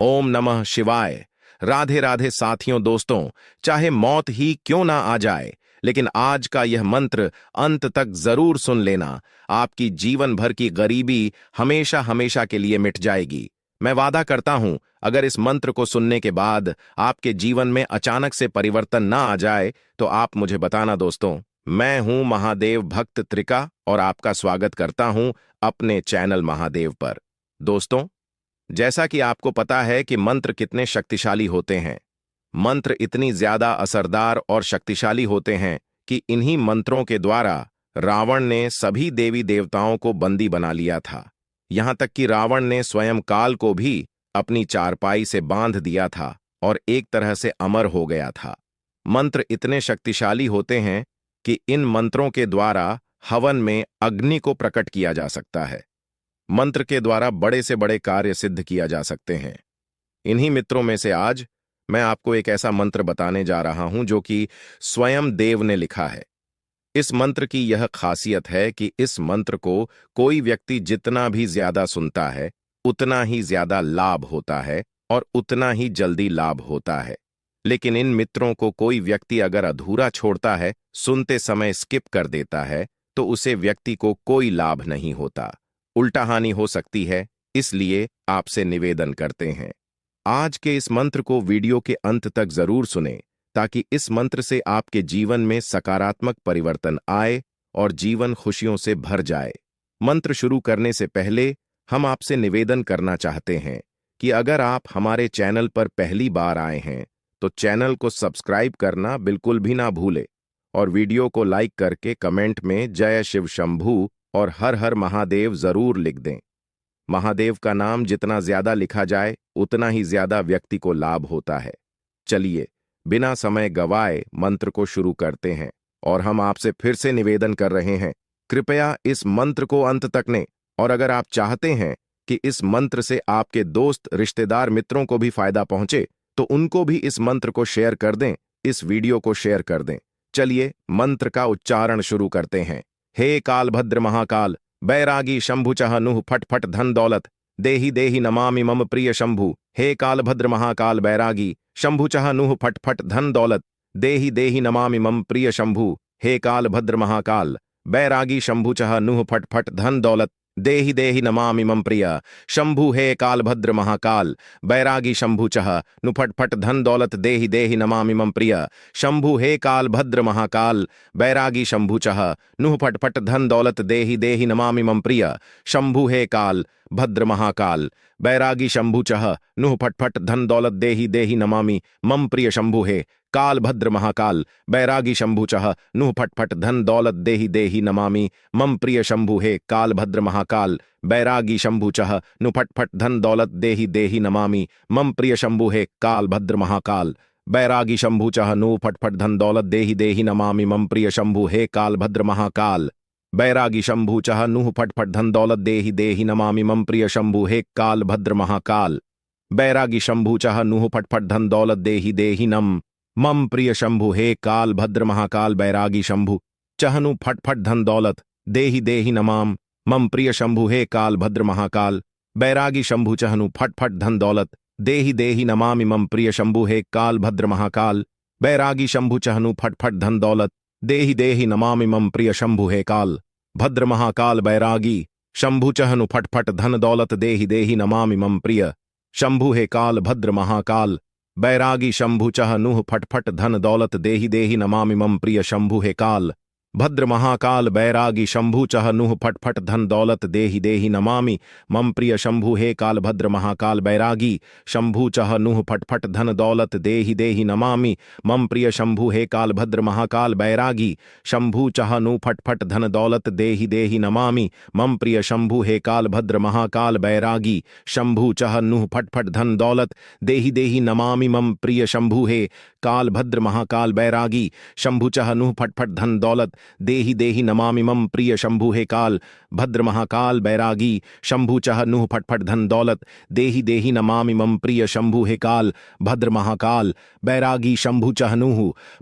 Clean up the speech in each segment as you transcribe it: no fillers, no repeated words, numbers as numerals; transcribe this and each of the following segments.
ओम नमः शिवाय। राधे राधे साथियों दोस्तों, चाहे मौत ही क्यों ना आ जाए, लेकिन आज का यह मंत्र अंत तक जरूर सुन लेना। आपकी जीवन भर की गरीबी हमेशा हमेशा के लिए मिट जाएगी। मैं वादा करता हूं, अगर इस मंत्र को सुनने के बाद आपके जीवन में अचानक से परिवर्तन ना आ जाए तो आप मुझे बताना दोस्तों। मैं हूं महादेव भक्त त्रिका और आपका स्वागत करता हूं अपने चैनल महादेव पर। दोस्तों, जैसा कि आपको पता है कि मंत्र कितने शक्तिशाली होते हैं। मंत्र इतनी ज्यादा असरदार और शक्तिशाली होते हैं कि इन्हीं मंत्रों के द्वारा रावण ने सभी देवी देवताओं को बंदी बना लिया था। यहां तक कि रावण ने स्वयं काल को भी अपनी चारपाई से बांध दिया था और एक तरह से अमर हो गया था। मंत्र इतने शक्तिशाली होते हैं कि इन मंत्रों के द्वारा हवन में अग्नि को प्रकट किया जा सकता है। मंत्र के द्वारा बड़े से बड़े कार्य सिद्ध किया जा सकते हैं। इन्हीं मित्रों में से आज मैं आपको एक ऐसा मंत्र बताने जा रहा हूं जो कि स्वयं देव ने लिखा है। इस मंत्र की यह खासियत है कि इस मंत्र को कोई व्यक्ति जितना भी ज्यादा सुनता है उतना ही ज्यादा लाभ होता है और उतना ही जल्दी लाभ होता है। लेकिन इन मित्रों को कोई व्यक्ति अगर अधूरा छोड़ता है, सुनते समय स्किप कर देता है, तो उसे व्यक्ति को कोई लाभ नहीं होता, उल्टा हानि हो सकती है। इसलिए आपसे निवेदन करते हैं, आज के इस मंत्र को वीडियो के अंत तक जरूर सुनें ताकि इस मंत्र से आपके जीवन में सकारात्मक परिवर्तन आए और जीवन खुशियों से भर जाए। मंत्र शुरू करने से पहले हम आपसे निवेदन करना चाहते हैं कि अगर आप हमारे चैनल पर पहली बार आए हैं तो चैनल को सब्सक्राइब करना बिल्कुल भी ना भूलें और वीडियो को लाइक करके कमेंट में जय शिव शंभू और हर हर महादेव जरूर लिख दें। महादेव का नाम जितना ज्यादा लिखा जाए उतना ही ज्यादा व्यक्ति को लाभ होता है। चलिए बिना समय गवाए मंत्र को शुरू करते हैं और हम आपसे फिर से निवेदन कर रहे हैं, कृपया इस मंत्र को अंत तक लें। और अगर आप चाहते हैं कि इस मंत्र से आपके दोस्त रिश्तेदार मित्रों को भी फायदा पहुंचे तो उनको भी इस मंत्र को शेयर कर दें, इस वीडियो को शेयर कर दें। चलिए मंत्र का उच्चारण शुरू करते हैं। हे काल भद्र महाकाल बैरागी शंभु चह नुह फट फट धन दौलत देहि देहि नमामि मम प्रिय शंभु। हे काल भद्र महाकाल बैरागी शंभु चह नुह फट फट धन दौलत देहि देहि नमामि मम प्रिय शंभु। हे काल भद्र महाकाल बैरागी शंभु चह नुह फट फट धन दौलत देहि देहि नमामि मम प्रिय शंभु। हे काल भद्र महाकाल बैरागी शंभु चह नु फट फट धन दौलत देहि देहि नमामि मम प्रिय शंभु। हे काल भद्र महाकाल बैरागी शंभु चह नु फट फट धन दौलत देहि देहि नमामि मम प्रिय शंभु। हे काल भद्र महाकाल बैरागी शंभु चह नुह फट फट धन दौलत देहि देहि नमामि मम प्रिय शंभु। हे काल भद्र महाकाल बैरागी शंभु चह नुह फट फट धन दौलत देहि देहि नमामि मम प्रिय शंभु। हे काल भद्र महाकाल बैरागी शंभु चह नु फट फट धन दौलत देहि देहि नमामि मम प्रिय शंभु। हे काल भद्र महाकाल बैरागी शंभु चह नु फट फट धन दौलत देहि देहि नमामि मम प्रिय शंभु। हे काल भद्र महाकाल बैरागी शंभु चह नुह फट फट धन दौलत देहि देहि नमामि मम प्रिय शंभु। हे काल भद्र महाकाल बैरागी शंभु चह नुह फट फट धन दौलत देहि देहि नम मम प्रिय शंभु। हे काल भद्र महाकाल बैरागी शंभु चह नु फट फट धन दौलत देहि देहि नमाम मम प्रिय शंभु। हे काल भद्र महाकाल बैरागी शंभु चह नु फट फट धन दौलत देहि देहि नमामि मम प्रिय शंभु। हे काल भद्र महाकाल बैरागी शंभु चह नु फट फट धन दौलत देहि देहि नमामि मम प्रिय शंभु। हे काल भद्र महाकाल बैरागी शंभु चह नु फट फट धन दौलत देहि देहि नमामि मम प्रिय शंभु। हे काल भद्र महाकाल बैरागी शंभु चह नुह फट फट धन दौलत देहि देहि नमामि मम प्रिय शंभु। हे काल भद्र महाकाल बैरागी शंभु चह नुह फट फट धन दौलत देहि देहि नमामि मम प्रिय शंभु। हे काल भद्र महाकाल बैरागी शंभु चह नुह फट फट धन दौलत देहि देहि नमामि मम प्रिय शंभु। हे काल भद्र महाकाल बैरागी शंभु चह नु फट फट धन दौलत देहि देहि नमामि मम प्रिय शंभु। हे काल भद्र महाकाल बैरागी शंभु चह नुह फट फट धन दौलत देहि देहि नमामि मम प्रिय शंभु। हे काल भद्र महाकाल बैरागी शंभु चह नुह फट फट धन दौलत देहि देहि नमामि मम प्रिय शंभु हे काल भद्र महाकाल बैरागी शंभु चह नुह फटफट धन दौलत देहि देहि नमामि मम प्रिय शंभु हे काल भद्र महाकाल बैरागी शंभु चह नुह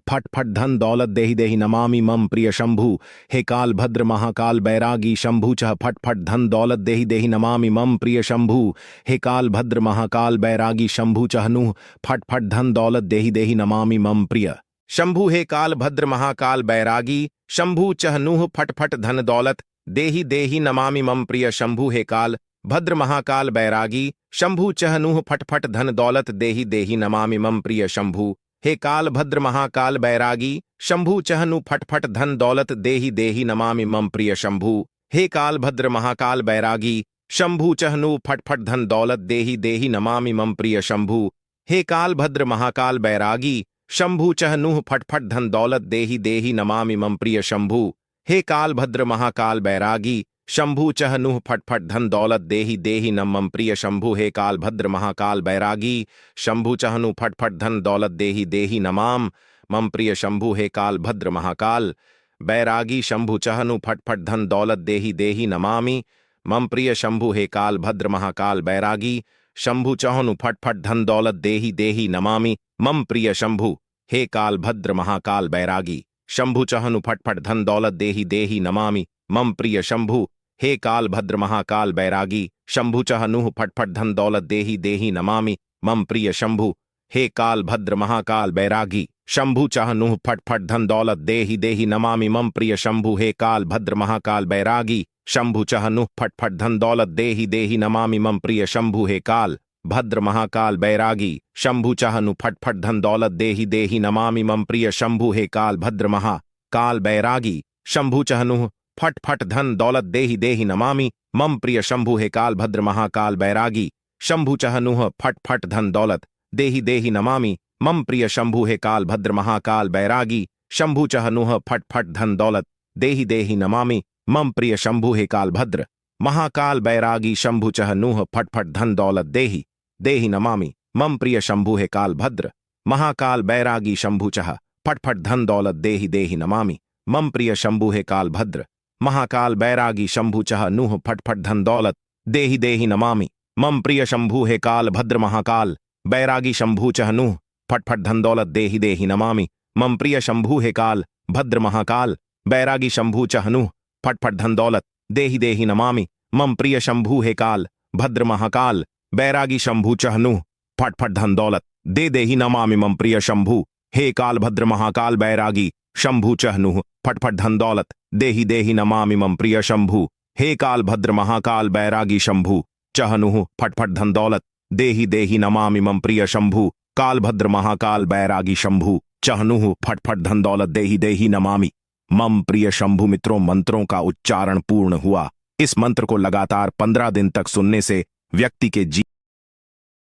फटफट धन दौलत देहि देहि नमामि मम प्रिय शंभु हे काल भद्र महाकाल बैरागी शंभु चह फटफट धन दौलत देहि देहि नमामि मम प्रिय शंभु हे काल भद्र महाकाल बैरागी शंभु चह नुह फटफट धन दौलत देहि देहि नमामि मम प्रिय शंभु हे काल भद्र महाकाल बैरागी शंभु चह नुह फटफट धन दौलत देहि देहि नमामि मम प्रिय शंभु हे काल भद्र महाकाल बैरागी शंभु चह नुह फटफट धन दौलत देहि देहि नमामि मम प्रिय शंभु हे काल भद्र महाकाल बैरागी शंभु चह नु फटफट धन दौलत देहि देहि नमामि मम प्रिय शंभु हे काल भद्र महाकाल बैरागी शंभु चह नु फटफट धन दौलत देहि देहि नमामि मम प्रिय शंभु हे काल भद्र महाकाल बैरागी शंभु चह नुह फटफट धन दौलत देहि देहि नमामि मम प्रिय शंभु हे काल भद्र महाकाल बैरागी शंभु चह नुह फटफट धन दौलत देहि देहि नम मम प्रिय शंभु हे काल भद्र महाकाल बैरागी शंभु चह नु फटफट धन दौलत देहि देहि नमाम मम प्रिय शंभु हे काल भद्र महाकाल बैरागी शंभु चह नु फटफट धन दौलत देहि देहि नमामि मम प्रिय शंभु हे काल भद्र महाकाल बैरागी शंभु चह नु फटफट धन दौलत देहि देहि नमामि मम प्रिय शंभु हे काल भद्र महाकाल बैरागी शंभु चह नु फटफट धन दौलत देहि देहि नमामि मम प्रिय शंभु हे काल भद्र महाकाल बैरागी शंभु चह नुह फटफट धन दौलत देहि देहि नमामि मम प्रिय शंभु हे काल भद्र महाकाल बैरागी शंभु चह नुह फटफट धन दौलत देहि देहि नमामि मम प्रिय शंभु हे काल भद्र महाकाल बैरागी शंभु चह नुह फटफट धन दौलत देहि देहि नमामि मम प्रिय शंभु हे काल भद्र महाकाल बैरागी शंभु चह नु फटफट धन दौलत देहि देहि नमामि मम प्रिय शंभु हे काल भद्र महाकाल बैरागी शंभु चह नुह फटफट धन दौलत देहि देहि नमामि मम प्रिय शंभु हे काल भद्र महाकाल बैरागी शंभु चह नुह फटफट धन दौलत देहि देहि नमामि मम प्रिय शंभु हे काल भद्र महाकाल बैरागी शंभु चह नुह फटफट धन दौलत देहि देहि नमामि मम प्रिय शंभु हे काल भद्र महाकाल बैरागी शंभु चह नुह फटफट धन दौलत देहि देहि नमामि मम प्रिय शंभु हे काल भद्र महाकाल बैरागी शंभु चह फटफट धन दौलत देहि देहि नमामि मम प्रिय शंभु हे काल भद्र महाकाल बैरागी शंभु चह नुह फटफट धन दौलत देहि देहि नमामि मम प्रिय शंभु हे काल भद्र महाकाल बैरागी शंभु चह नुह फटफट धन दौलत देहि देहि नमामि मम प्रिय शंभु हे काल भद्र महाकाल बैरागी शंभु चह नुह फटफट धन दौलत देहि देहि नमामि मम प्रिय शंभु हे काल भद्र महाकाल बैरागी शंभु चह नुह फटफट धन दौलत दे देहि नमामि मम प्रिय शंभु हे काल भद्र महाकाल बैरागी शंभु चह नुह फटफट धन दौलत देहि देहि नमामि मम प्रिय शंभु हे काल भद्र महाकाल बैरागी शंभु चह नुह फटफट धन दौलत देहि देहि नमामि मम प्रिय शंभु काल भद्र महाकाल बैरागी शंभु चह नुह फटफट धन दौलत देहि देहि नमामि मम प्रिय शंभु। मित्रों, मंत्रों का उच्चारण पूर्ण हुआ। इस मंत्र को लगातार 15 दिन तक सुनने से व्यक्ति के